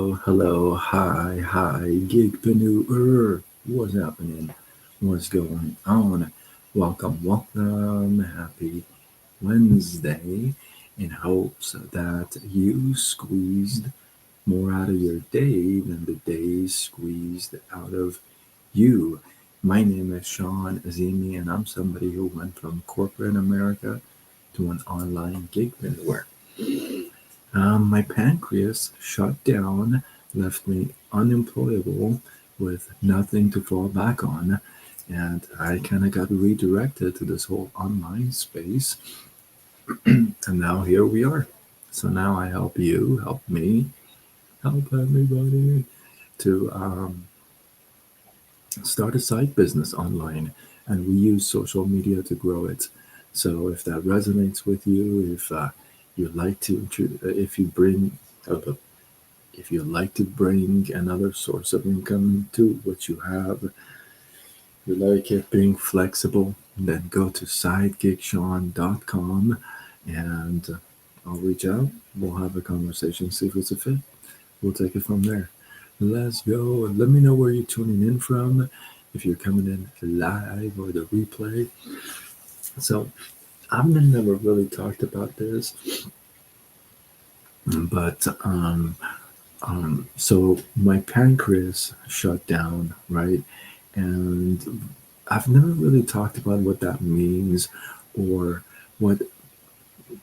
Hello, hi, gigpreneur. What's happening? What's going on? Welcome. Happy Wednesday. In hopes that you squeezed more out of your day than the day squeezed out of you. My name is Sean Azimi, and I'm somebody who went from corporate America to an online gigpreneur. My pancreas shut down, left me unemployable with nothing to fall back on, and I kind of got redirected to this whole online space, and now here we are. So now I help you, help me, help everybody to start a side business online, and we use social media to grow it. So if that resonates with you, if you like to, if you bring uh, if you like to bring another source of income to what you have, you like it being flexible, then go to sidegigshawn.com and I'll reach out. We'll have a conversation, see if it's a fit. We'll take it from there. Let's go. Let me know where you're tuning in from, if you're coming in live or the replay. So, I've never really talked about this, but so my pancreas shut down, right? And I've never really talked about what that means or what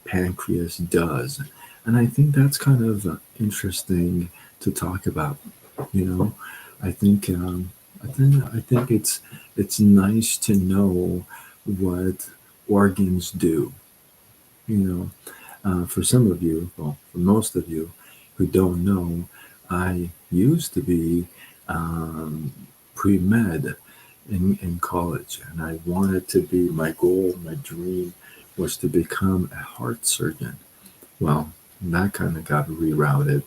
pancreas does. And I think that's kind of interesting to talk about. You know, I think I think it's nice to know what organs do. You know, for some of you, well, for most of you who don't know, I used to be um, pre med in college, and I wanted to be my goal, my dream was to become a heart surgeon. Well, that kind of got rerouted,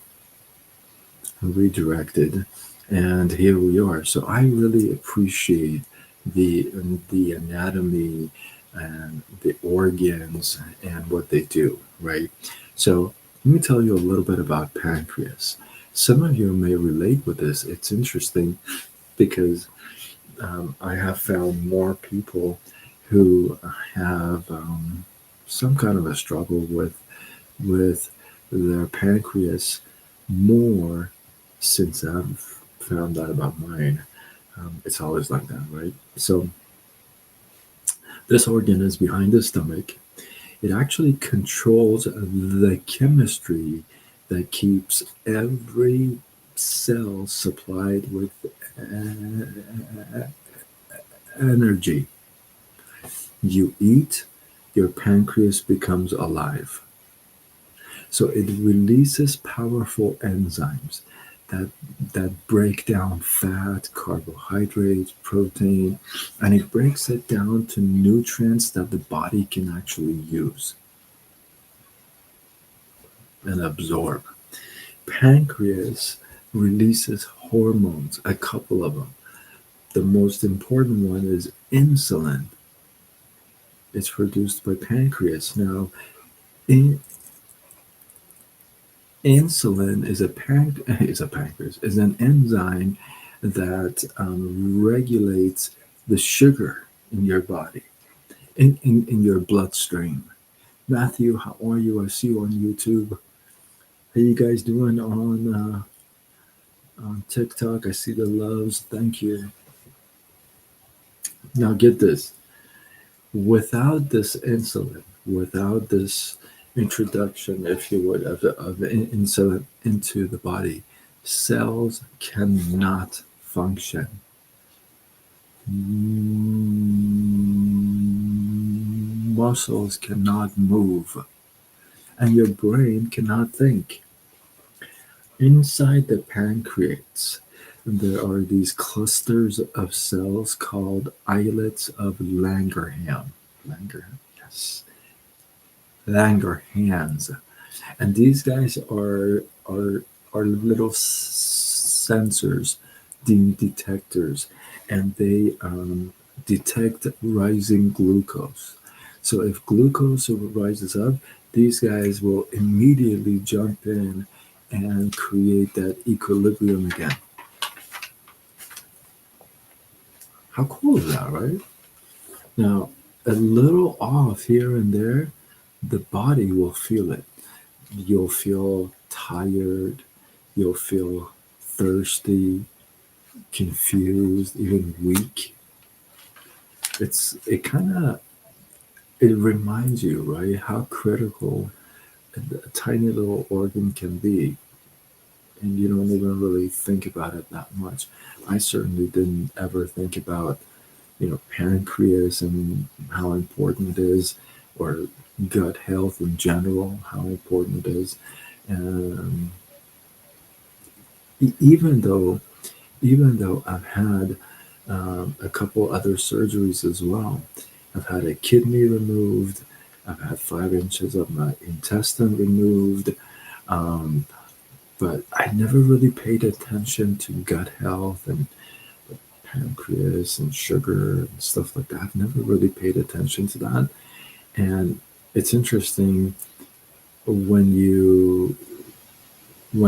redirected, and here we are. So I really appreciate the the anatomy and the organs and what they do, right? So let me tell you a little bit about pancreas. Some of you may relate with this. It's interesting because I have found more people who have some kind of a struggle with their pancreas more since I've found out about mine. It's always like that, right? So this organ is behind the stomach. It actually controls the chemistry that keeps every cell supplied with energy. You eat, your pancreas becomes alive. So it releases powerful enzymes that break down fat, carbohydrates, protein, and it breaks it down to nutrients that the body can actually use and absorb. Pancreas releases hormones, a couple of them. The most important one is insulin. It's produced by pancreas. Now, in, insulin is an enzyme that regulates the sugar in your body, in your bloodstream. Matthew, how are you? I see you on YouTube. How you guys doing on TikTok? I see the loves. Thank you. Now get this. Without this insulin, without this introduction, if you would, of insulin into the body, cells cannot function. Muscles cannot move, and your brain cannot think. Inside the pancreas, there are these clusters of cells called islets of Langerhans. Langerhans, yes, Langerhans, and these guys are little sensors, detectors, and they detect rising glucose. So if glucose rises up, these guys will immediately jump in and create that equilibrium again. How cool is that, right? Now, a little off here and there, the body will feel it. You'll feel tired, you'll feel thirsty, confused, even weak. It kind of it reminds you, right, how critical a tiny little organ can be, and you don't even really think about it that much. I certainly didn't ever think about, pancreas and how important it is, or gut health in general, how important it is. Um, even though I've had a couple other surgeries as well. I've had a kidney removed. I've had 5 inches of my intestine removed. Um, but I never really paid attention to gut health and pancreas and sugar and stuff like that. I've never really paid attention to that. And it's interesting when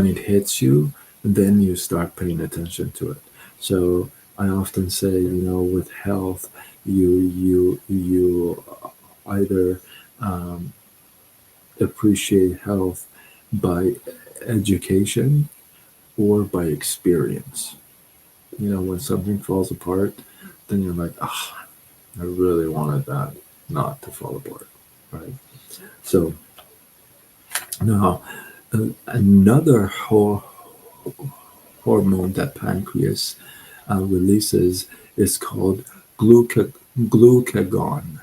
it hits you, then you start paying attention to it. So I often say, with health, you either um, appreciate health by education or by experience. When something falls apart, then you're like, ah, I really wanted that not to fall apart, right? So now, another hormone that pancreas releases is called glucagon.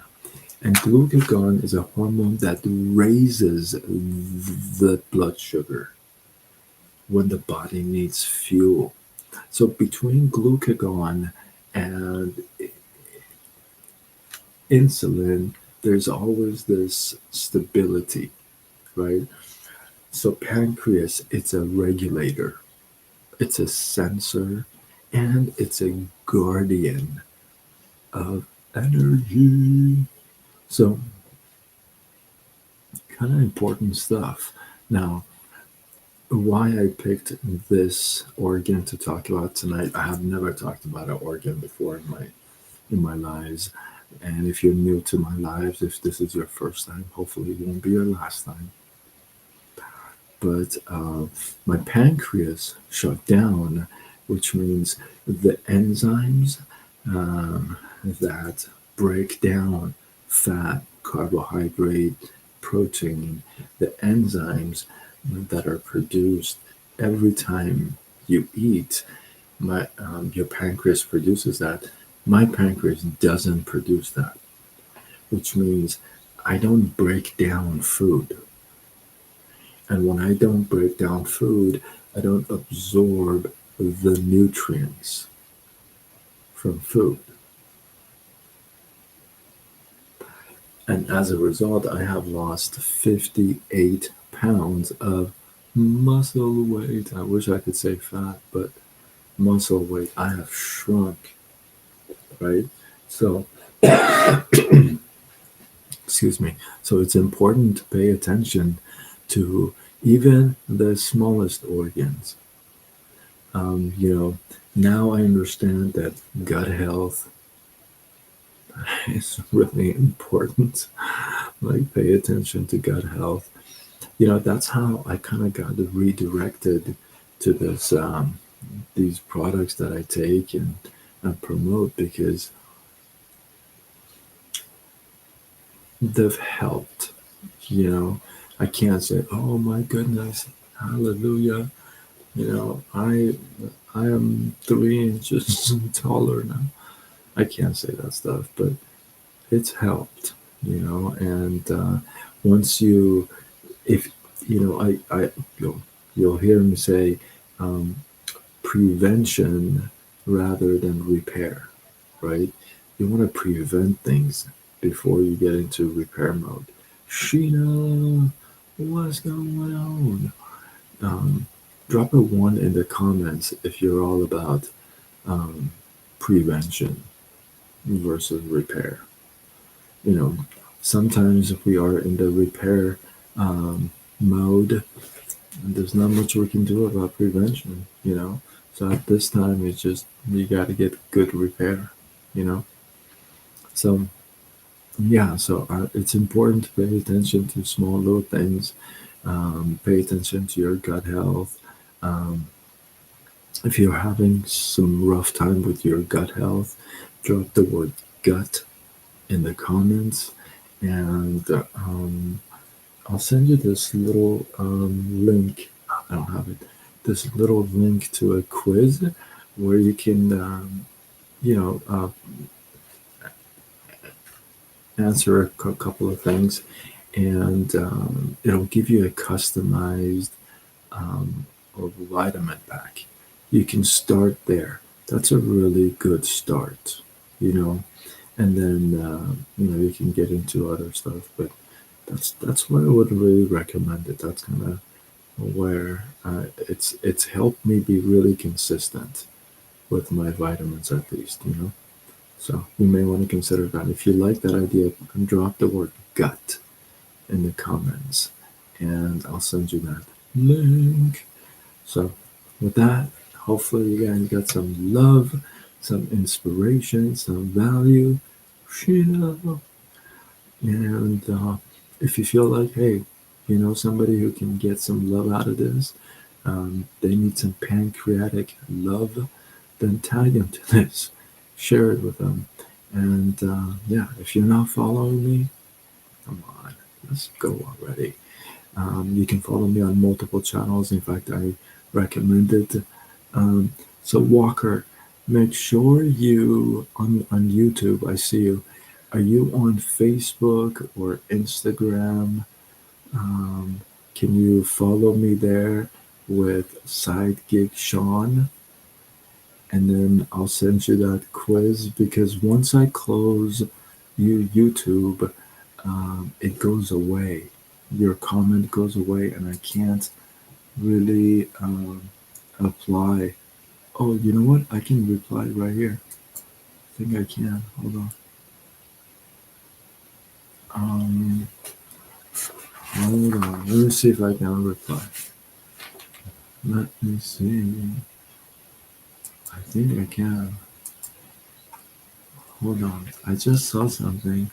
And glucagon is a hormone that raises the blood sugar when the body needs fuel. So between glucagon and insulin, there's always this stability, right? So pancreas, it's a regulator, it's a sensor, and it's a guardian of energy. So kind of important stuff. Now, why I picked this organ to talk about tonight, I have never talked about an organ before in my lives. And if you're new to my lives, if this is your first time, hopefully it won't be your last time. But my pancreas shut down, which means the enzymes that break down fat, carbohydrate, protein, the enzymes that are produced every time you eat, your pancreas produces that. My pancreas doesn't produce that, which means I don't break down food. And when I don't break down food, I don't absorb the nutrients from food. And as a result, I have lost 58 pounds of muscle weight. I wish I could say fat, but muscle weight. I have shrunk, right? So, excuse me. So it's important to pay attention to even the smallest organs. Now I understand that gut health is really important. Like, pay attention to gut health. That's how I kind of got redirected to these products that I take and promote, because they've helped. You know, I can't say, "Oh my goodness, hallelujah." I am 3 inches taller now. I can't say that stuff, but it's helped. And once you, if you'll hear me say, um, prevention rather than repair, right? You want to prevent things before you get into repair mode. Sheena, what's going on? Um, Drop a one in the comments if you're all about um, prevention versus repair. You know, Sometimes we are in the repair mode, And there's not much we can do about prevention. So at this time, it's just you got to get good repair, you know. So yeah, so it's important to pay attention to small little things. Pay attention to your gut health. Um, if you're having some rough time with your gut health, drop the word gut in the comments, and I'll send you this little link. I don't have it. This little link to a quiz where you can, you know, uh, answer a couple of things, and it'll give you a customized um, vitamin pack. You can start there. That's a really good start, you know. And then you can get into other stuff, but that's where I would really recommend it. That's kind of where it's helped me be really consistent with my vitamins, at least. So you may want to consider that. If you like that idea, drop the word gut in the comments, and I'll send you that link. So with that, hopefully you guys got some love, some inspiration, some value. And if you feel like, hey, somebody who can get some love out of this, they need some pancreatic love, then tag them to this, share it with them. And yeah, if you're not following me, come on, let's go already. You can follow me on multiple channels. In fact, I recommend it. Um, so Walker, make sure you on YouTube. I see you. Are you on Facebook or Instagram? Um, can you follow me there with Side Gig Sean? And then I'll send you that quiz, because once I close YouTube, it goes away. Your comment goes away, and I can't really apply. Oh, you know what? I can reply right here. I think I can. Hold on. Um, Hold on. Let me see if I can reply. Let me see. I think I can. Hold on. I just saw something.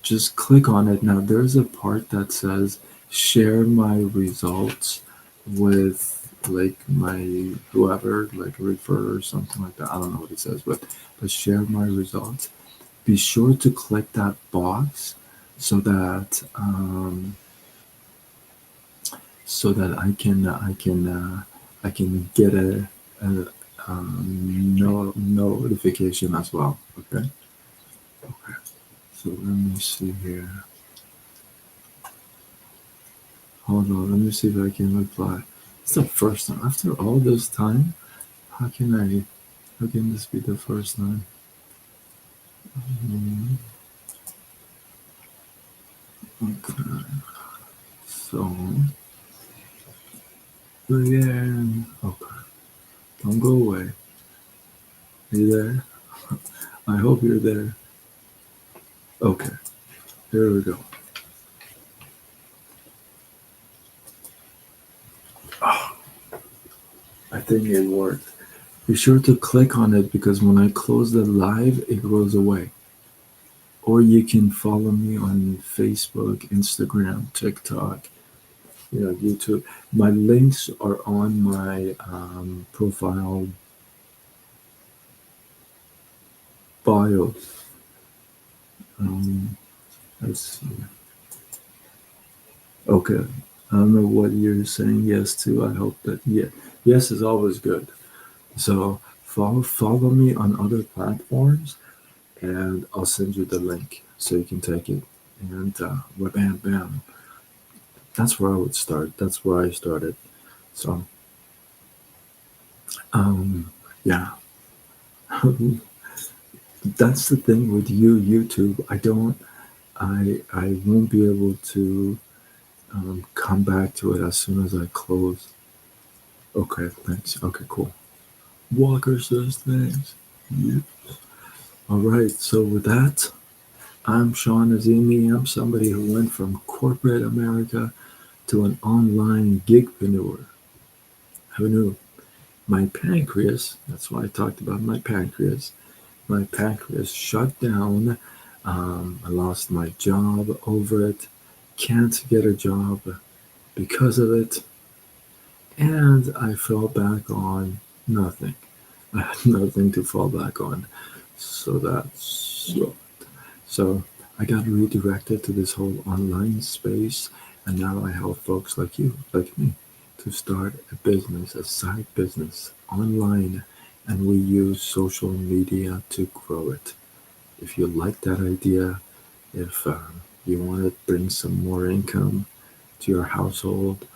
Just click on it. Now, there's a part that says share my results with like my whoever, like refer or something like that. I don't know what it says, but share my results. Be sure to click that box so that I can get a notification as well. Okay. Okay. So let me see here. Hold on. Let me see if I can reply. It's the first time after all this time. How can I? How can this be the first time? Mm, Okay. So again. Okay. Don't go away. Are you there? I hope you're there. Okay. Here we go. I think it worked. Be sure to click on it, because when I close the live, it goes away. Or you can follow me on Facebook, Instagram, TikTok, YouTube. My links are on my profile bio. Um, let's see. Okay. I don't know what you're saying yes to. I hope that, yeah, yes is always good. So follow me on other platforms, and I'll send you the link so you can take it. And bam, bam. That's where I would start. That's where I started. So, yeah, that's the thing with YouTube. I won't be able to come back to it as soon as I close. Okay, thanks. Okay, cool. Walker says thanks. Yeah. All right. So with that, I'm Sean Azimi. I'm somebody who went from corporate America to an online gigpreneur. Who knew? My pancreas, that's why I talked about my pancreas. My pancreas shut down. I lost my job over it. Can't get a job because of it. And I fell back on nothing. I had nothing to fall back on. So that's so I got redirected to this whole online space, and now I help folks like you, like me, to start a business, a side business online, and we use social media to grow it. If you like that idea, if you want to bring some more income to your household,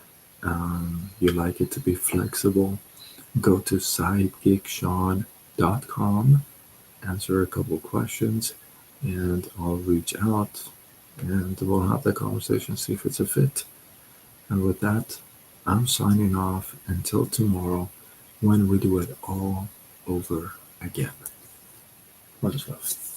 you like it to be flexible, go to sidegeeksean.com, answer a couple questions, and I'll reach out and we'll have the conversation, see if it's a fit. And with that, I'm signing off until tomorrow when we do it all over again. Much love.